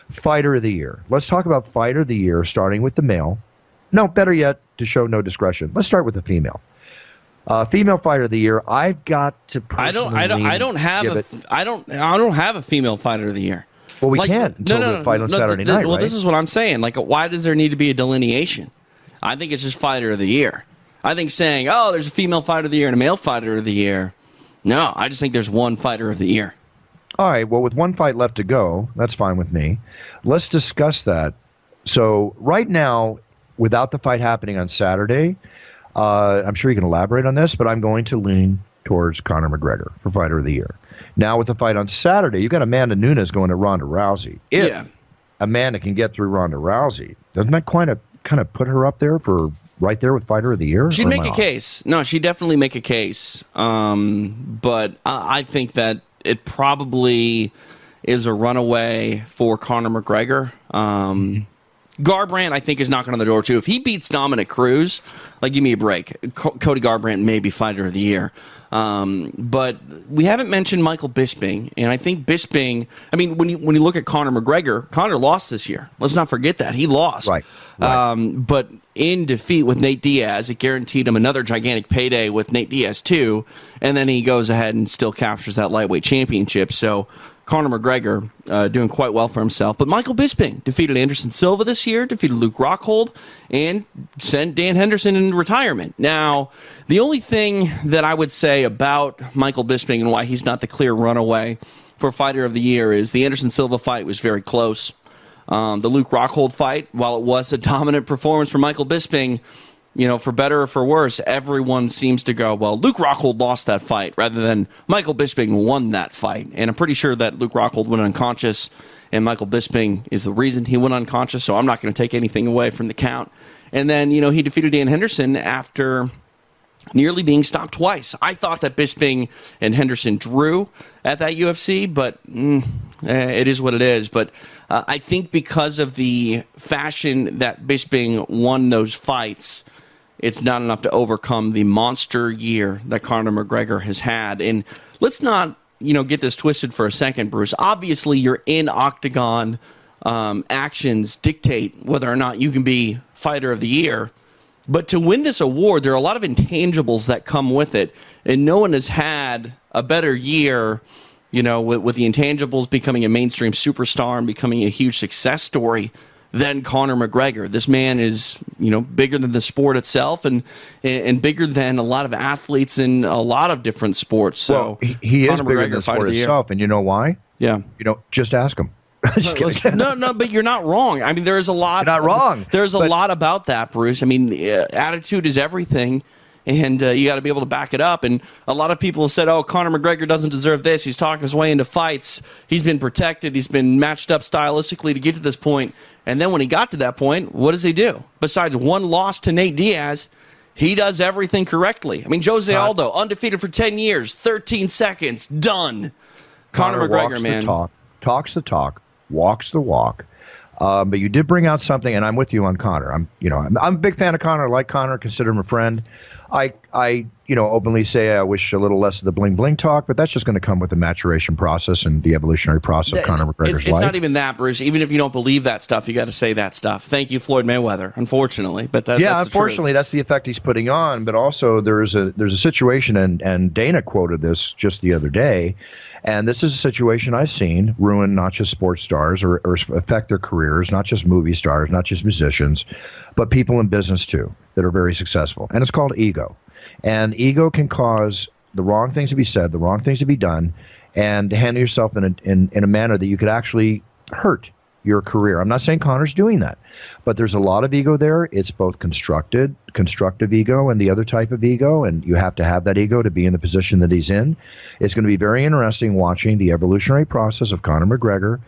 Fighter of the Year. Let's talk about Fighter of the Year, starting with the male. No, better yet, to show no discretion, let's start with the female. Female Fighter of the Year. I've got to personally I don't have a female Fighter of the Year. Well, we can't until the fight on Saturday night, Well, right? this is what I'm saying. Like, why does there need to be a delineation? I think it's just Fighter of the Year. I think saying, oh, there's a female Fighter of the Year and a male Fighter of the Year. No, I just think there's one Fighter of the Year. All right, well, with one fight left to go, that's fine with me. Let's discuss that. So right now, without the fight happening on Saturday, I'm sure you can elaborate on this, but I'm going to lean towards Conor McGregor for Fighter of the Year. Now, with the fight on Saturday, you've got Amanda Nunes going to Ronda Rousey. If Amanda can get through Ronda Rousey, doesn't that kind of put her up there for right there with Fighter of the Year? She'd make a case. No, she'd definitely make a case. But I think that it probably is a runaway for Conor McGregor. Garbrandt, I think, is knocking on the door, too. If he beats Dominic Cruz, like, give me a break. Cody Garbrandt may be Fighter of the Year. But we haven't mentioned Michael Bisping, and I think Bisping, I mean, when you look at Conor McGregor, Conor lost this year. Let's not forget that. He lost. Right. But in defeat with Nate Diaz, it guaranteed him another gigantic payday with Nate Diaz, too, and then he goes ahead and still captures that lightweight championship. So Conor McGregor doing quite well for himself. But Michael Bisping defeated Anderson Silva this year, defeated Luke Rockhold, and sent Dan Henderson into retirement. Now, the only thing that I would say about Michael Bisping and why he's not the clear runaway for Fighter of the Year is the Anderson Silva fight was very close. The Luke Rockhold fight, while it was a dominant performance for Michael Bisping, you know, for better or for worse, everyone seems to go, well, Luke Rockhold lost that fight rather than Michael Bisping won that fight. And I'm pretty sure that Luke Rockhold went unconscious and Michael Bisping is the reason he went unconscious, so I'm not going to take anything away from the count. And then, you know, he defeated Dan Henderson after nearly being stopped twice. I thought that Bisping and Henderson drew at that UFC, but it is what it is. But I think because of the fashion that Bisping won those fights, it's not enough to overcome the monster year that Conor McGregor has had. And let's not, you know, get this twisted for a second, Bruce. Obviously, your in-octagon actions dictate whether or not you can be Fighter of the Year. But to win this award, there are a lot of intangibles that come with it. And no one has had a better year, you know, with the intangibles becoming a mainstream superstar and becoming a huge success story than Conor McGregor. This man is, you know, bigger than the sport itself and bigger than a lot of athletes in a lot of different sports. So well, he is bigger than the sport itself, and you know why? Yeah. You know, just ask him. Just kidding. No, but you're not wrong. I mean, there's a lot. You're not wrong. There's a lot about that, Bruce. I mean, attitude is everything. And you got to be able to back it up. And a lot of people have said, oh, Conor McGregor doesn't deserve this. He's talking his way into fights. He's been protected. He's been matched up stylistically to get to this point. And then when he got to that point, what does he do? Besides one loss to Nate Diaz, he does everything correctly. I mean, Jose Aldo, undefeated for 10 years, 13 seconds, done. Conor McGregor, man. Talks the talk, walks the walk. But you did bring out something, and I'm with you on Conor. I'm a big fan of Conor. I like Conor, consider him a friend. I openly say I wish a little less of the bling bling talk, but that's just going to come with the maturation process and the evolutionary process of Conor McGregor's life. It's not even that, Bruce. Even if you don't believe that stuff, you got to say that stuff. Thank you, Floyd Mayweather. Unfortunately, but that's unfortunately, that's the effect he's putting on. But also, there's a situation, and Dana quoted this just the other day. And this is a situation I've seen ruin not just sports stars or affect their careers, not just movie stars, not just musicians, but people in business too that are very successful. And it's called ego. And ego can cause the wrong things to be said, the wrong things to be done, and to handle yourself in a manner that you could actually hurt your career. I'm not saying Conor's doing that, but there's a lot of ego there. It's both constructive ego and the other type of ego, and you have to have that ego to be in the position that he's in. It's going to be very interesting watching the evolutionary process of Conor McGregor,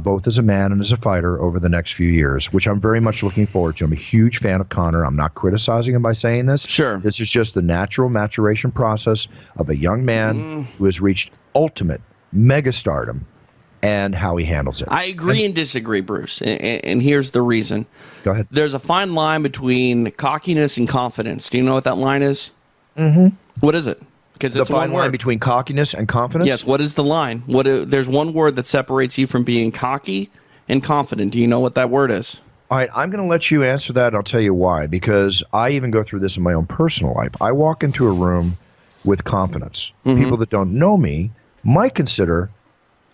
both as a man and as a fighter over the next few years, which I'm very much looking forward to. I'm a huge fan of Conor. I'm not criticizing him by saying this. Sure. This is just the natural maturation process of a young man who has reached ultimate megastardom and how he handles it. I agree and disagree, Bruce, and here's the reason. Go ahead. There's a fine line between cockiness and confidence. Do you know what that line is? Mm-hmm. What is it? Because the it's fine one word line between cockiness and confidence. Yes. What is the line? There's one word that separates you from being cocky and confident. Do you know what that word is? All right, I'm going to let you answer that. I'll tell you why. Because I even go through this in my own personal life. I walk into a room with confidence. Mm-hmm. People that don't know me might consider,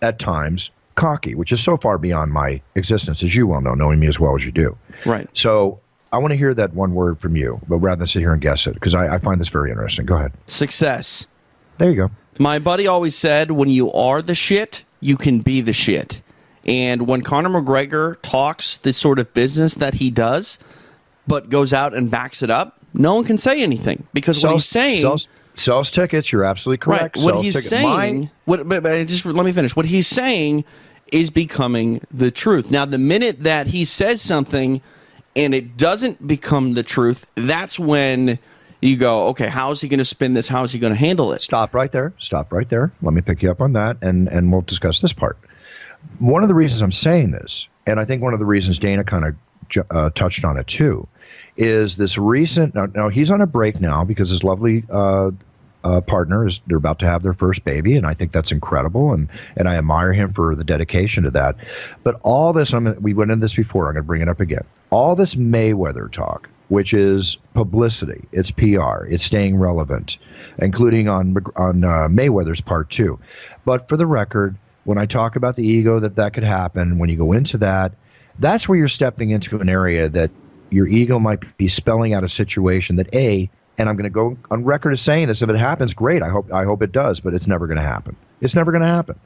at times, cocky, which is so far beyond my existence, as you well know, knowing me as well as you do. Right. So I want to hear that one word from you, but rather than sit here and guess it, because I find this very interesting. Go ahead. Success. There you go. My buddy always said, when you are the shit, you can be the shit. And when Conor McGregor talks this sort of business that he does, but goes out and backs it up, no one can say anything. Because what he's saying... Sells tickets, you're absolutely correct. Right. What he's saying... but just let me finish. What he's saying is becoming the truth. Now, the minute that he says something and it doesn't become the truth, that's when you go, okay, how is he going to spin this? How is he going to handle it? Stop right there. Let me pick you up on that, and we'll discuss this part. One of the reasons I'm saying this, and I think one of the reasons Dana kind of touched on it too, is this recent. Now he's on a break now because his lovely partner they're about to have their first baby, and I think that's incredible, and I admire him for the dedication to that. But all this, we went into this before. I'm going to bring it up again. All this Mayweather talk, which is publicity, it's PR, it's staying relevant, including on Mayweather's part too. But for the record, when I talk about the ego that could happen, when you go into that, that's where you're stepping into an area that your ego might be spelling out a situation that and I'm going to go on record as saying this, if it happens, great. I hope it does, but it's never going to happen. It's never going to happen.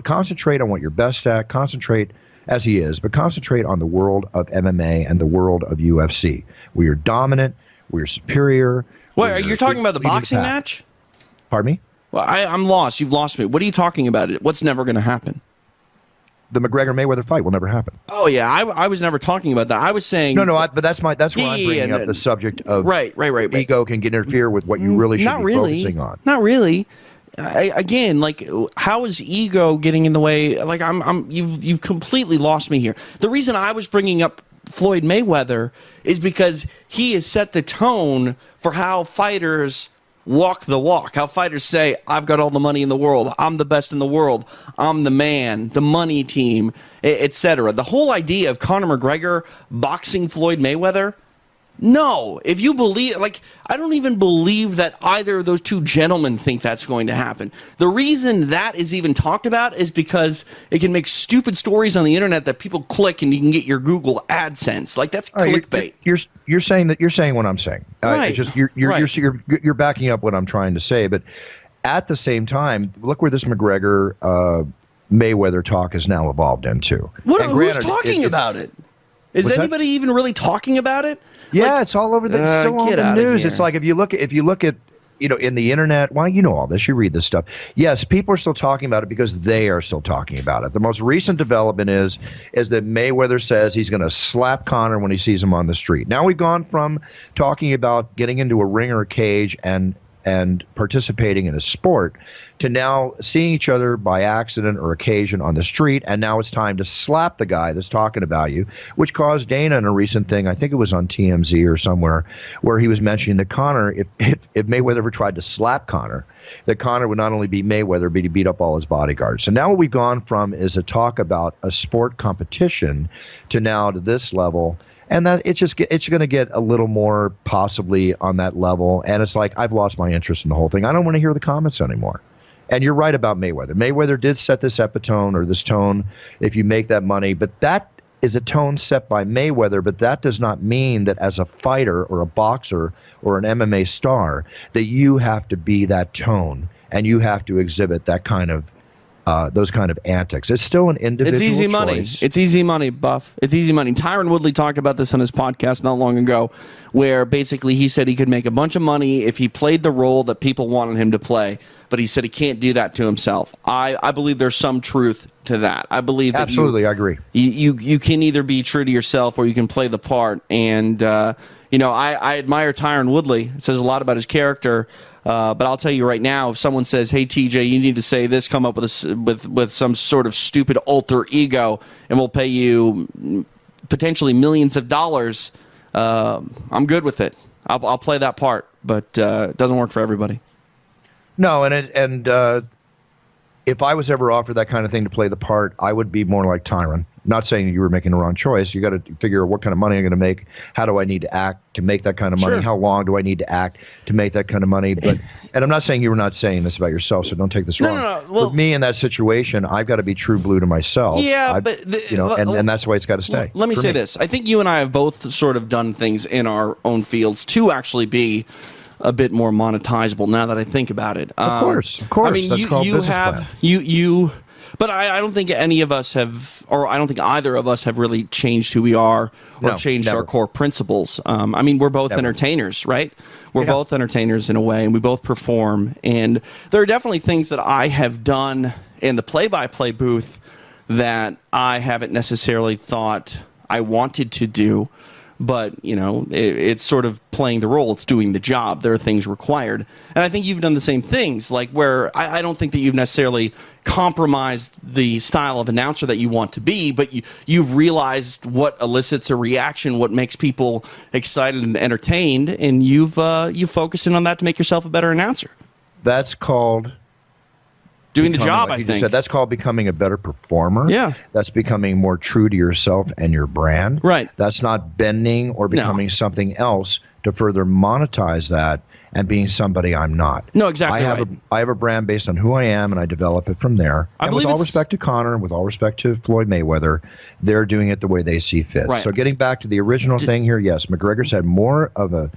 Concentrate on what you're best at. Concentrate, as he is, but concentrate on the world of MMA and the world of UFC. We are dominant. We are superior. Wait, are you talking about the boxing match? Pardon me? Well, I'm lost. You've lost me. What are you talking about? What's never going to happen? The McGregor-Mayweather fight will never happen. Oh yeah, I was never talking about that. I was saying but that's where I'm bringing up the subject of right. Ego can interfere with what you really should be focusing on. Not really. Again, like, how is ego getting in the way? Like, you've completely lost me here. The reason I was bringing up Floyd Mayweather is because he has set the tone for how fighters walk the walk, how fighters say, I've got all the money in the world, I'm the best in the world, I'm the man, the money team, etc. The whole idea of Conor McGregor boxing Floyd Mayweather, no. If you believe, I don't even believe that either of those two gentlemen think that's going to happen. The reason that is even talked about is because it can make stupid stories on the internet that people click and you can get your Google AdSense. Like, that's clickbait. You're saying what I'm saying. Right. You're backing up what I'm trying to say, but at the same time, look where this McGregor Mayweather talk has now evolved into. Who's talking about it? Is anybody even really talking about it? Yeah, it's all over. It's still on the news. It's like if you look at in the internet. Why, you know all this? You read this stuff. Yes, people are still talking about it because they are still talking about it. The most recent development is that Mayweather says he's going to slap Conor when he sees him on the street. Now we've gone from talking about getting into a ring or a cage and participating in a sport to now seeing each other by accident or occasion on the street, and now it's time to slap the guy that's talking about you, which caused Dana in a recent thing, I think it was on TMZ or somewhere, where he was mentioning that Conor, if Mayweather ever tried to slap Conor, that Conor would not only beat Mayweather, but he'd beat up all his bodyguards. So now what we've gone from is a talk about a sport competition to now to this level. And that it's going to get a little more possibly on that level. And it's like, I've lost my interest in the whole thing. I don't want to hear the comments anymore. And you're right about Mayweather. Mayweather did set this epitone or this tone if you make that money. But that is a tone set by Mayweather. But that does not mean that as a fighter or a boxer or an MMA star that you have to be that tone and you have to exhibit that kind of those kind of antics. It's still an individual choice. It's easy money. It's easy money, Buff. It's easy money. Tyron Woodley talked about this on his podcast not long ago, where basically he said he could make a bunch of money if he played the role that people wanted him to play, but he said he can't do that to himself. I believe there's some truth to that. I believe that absolutely, I agree. You can either be true to yourself or you can play the part. And I admire Tyron Woodley. It says a lot about his character. But I'll tell you right now, if someone says, "Hey TJ, you need to say this," come up with some sort of stupid alter ego, and we'll pay you potentially millions of dollars, I'm good with it. I'll play that part, but it doesn't work for everybody. No, if I was ever offered that kind of thing to play the part, I would be more like Tyron. Not saying you were making the wrong choice. You got to figure out what kind of money I'm going to make. How do I need to act to make that kind of money? Sure. How long do I need to act to make that kind of money? But and I'm not saying you were not saying this about yourself, so don't take this wrong. No. Well, with me in that situation, I've got to be true blue to myself. Yeah, and that's why it's got to stay. Let me say this. I think you and I have both sort of done things in our own fields to actually be a bit more monetizable now that I think about it. Of course. I mean, That's called business plan. But I don't think any of us have, or I don't think either of us have really changed who we are or changed our core principles. I mean, we're both entertainers, right? We're both entertainers in a way, and we both perform. And there are definitely things that I have done in the play-by-play booth that I haven't necessarily thought I wanted to do. But, it's sort of playing the role. It's doing the job. There are things required. And I think you've done the same things, like where I don't think that you've necessarily compromised the style of announcer that you want to be, but you've realized what elicits a reaction, what makes people excited and entertained, and you've focused in on that to make yourself a better announcer. That's called doing the job, I think. That's called becoming a better performer. Yeah. That's becoming more true to yourself and your brand. Right. That's not bending or becoming something else to further monetize that and being somebody I'm not. No, exactly. I have a brand based on who I am, and I develop it from there. And with all respect to Conor, with all respect to Floyd Mayweather, they're doing it the way they see fit. Right. So getting back to the original thing here, yes, McGregor's had more of a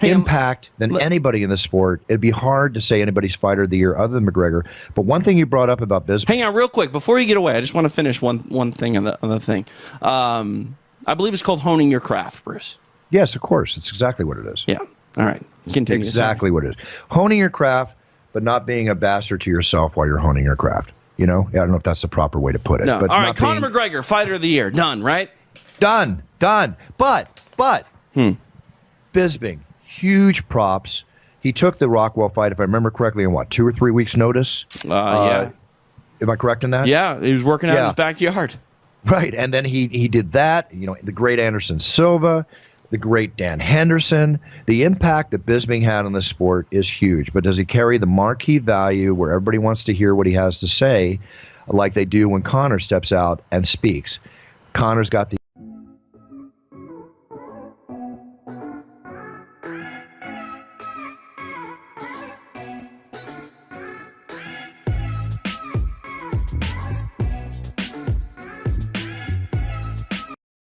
impact than anybody in the sport. It'd be hard to say anybody's fighter of the year other than McGregor. But one thing you brought up about Bisping. Hang on real quick. Before you get away, I just want to finish one thing on the thing. I believe it's called honing your craft, Bruce. Yes, of course. It's exactly what it is. Yeah. All right. Continue. Exactly what it is. Honing your craft, but not being a bastard to yourself while you're honing your craft. I don't know if that's the proper way to put it. No. But all right. Conor McGregor, fighter of the year. Done, right? Done. But Bisping, huge props. He took the Rockwell fight, if I remember correctly, in 2 or 3 weeks' notice? Yeah. Am I correct in that? Yeah, he was working out in his backyard. Right, and then he did that. The great Anderson Silva, the great Dan Henderson. The impact that Bisping had on the sport is huge. But does he carry the marquee value where everybody wants to hear what he has to say, like they do when Conor steps out and speaks? Conor's got the